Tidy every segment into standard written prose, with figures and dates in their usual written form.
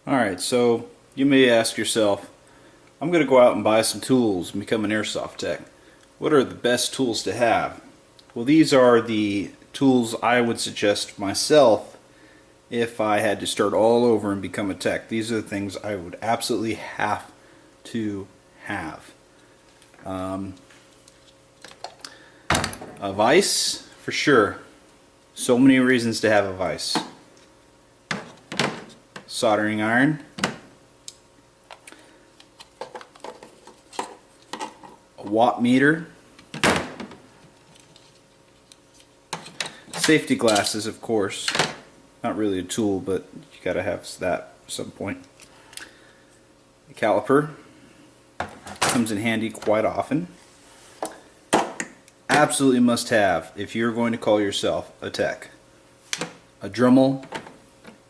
Alright, so you may ask yourself, I'm going to go out and buy some tools and become an airsoft tech. What are the best tools to have? Well, these are the tools I would suggest myself if I had to start all over and become a tech. These are the things I would absolutely have to have. A vise, for sure. So many reasons to have a vise. Soldering iron, a watt meter, safety glasses, of course. Not really a tool, but you gotta have that at some point. A caliper comes in handy quite often. Absolutely must have if you're going to call yourself a tech. A Dremel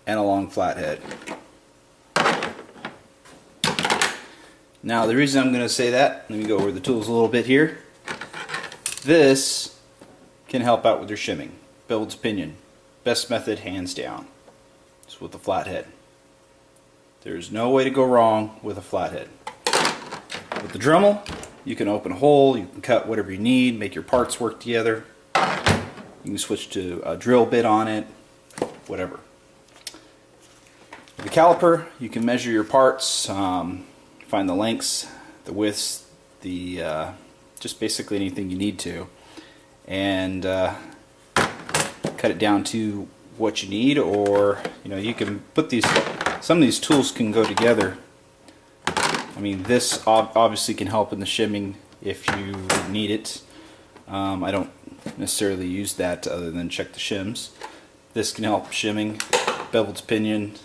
and a long flathead. Now the reason I'm going to say that, let me go over the tools a little bit here. This can help out with your shimming. Beveled pinion, best method hands down. It's with the flathead. There's no way to go wrong with a flathead. With the Dremel, you can open a hole, you can cut whatever you need, make your parts work together. You can switch to a drill bit on it, whatever. With the caliper, you can measure your parts, find the lengths, the widths, the just basically anything you need to, and cut it down to what you need. Or you can put these. Some of these tools can go together. I mean, this obviously can help in the shimming if you need it. I don't necessarily use that other than check the shims. This can help shimming, beveled pinion,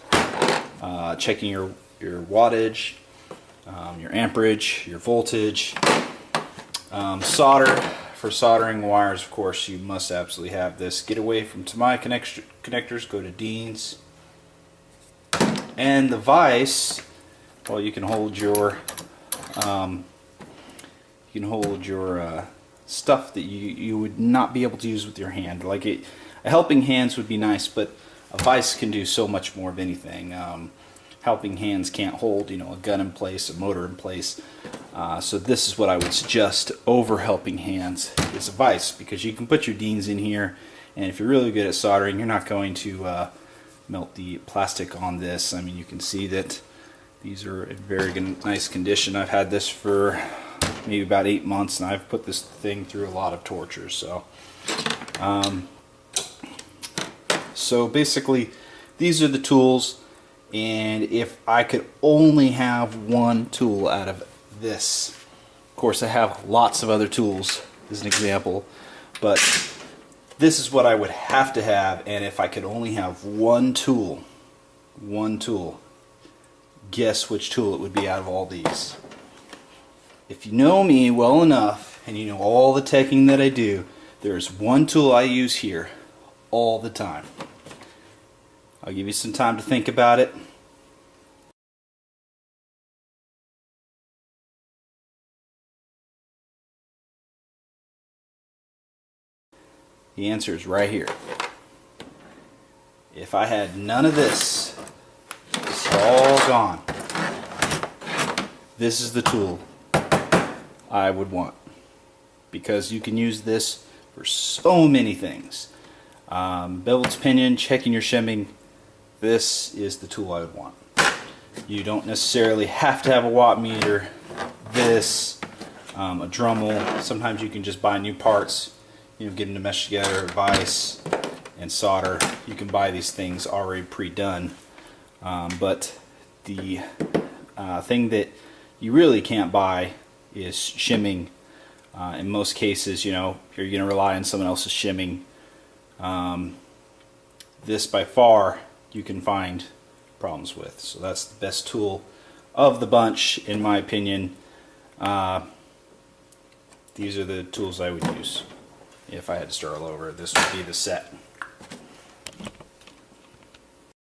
checking your wattage, your amperage, your voltage. Solder, for soldering wires, of course, you must absolutely have this. Get away from Tamiya connectors, go to Dean's. And the vise, well, you can hold your stuff that you would not be able to use with your hand. Like a helping hands would be nice, but a vise can do so much more of anything. Helping hands can't hold, a gun in place, a motor in place. So this is what I would suggest over helping hands is a vise, because you can put your Deans in here, and if you're really good at soldering, you're not going to melt the plastic on this. I mean, you can see that these are in very nice condition. I've had this for maybe about 8 months, and I've put this thing through a lot of torture. So basically, these are the tools. And if I could only have one tool out of this, of course I have lots of other tools as an example, but this is what I would have to have. And if I could only have one tool, guess which tool it would be out of all these. If you know me well enough and you know all the teching that I do, there's one tool I use here all the time. I'll give you some time to think about it. The answer is right here. If I had none of this, it's all gone. This is the tool I would want, because you can use this for so many things. Beveled pinion, checking your shimming, this is the tool I would want. You don't necessarily have to have a watt meter. This, a Dremel, sometimes you can just buy new parts, get them to mesh together, vise, and solder. You can buy these things already pre-done. But the thing that you really can't buy is shimming. In most cases, if you're going to rely on someone else's shimming, this by far you can find problems with. So that's the best tool of the bunch, in my opinion. These are the tools I would use if I had to start all over. This would be the set.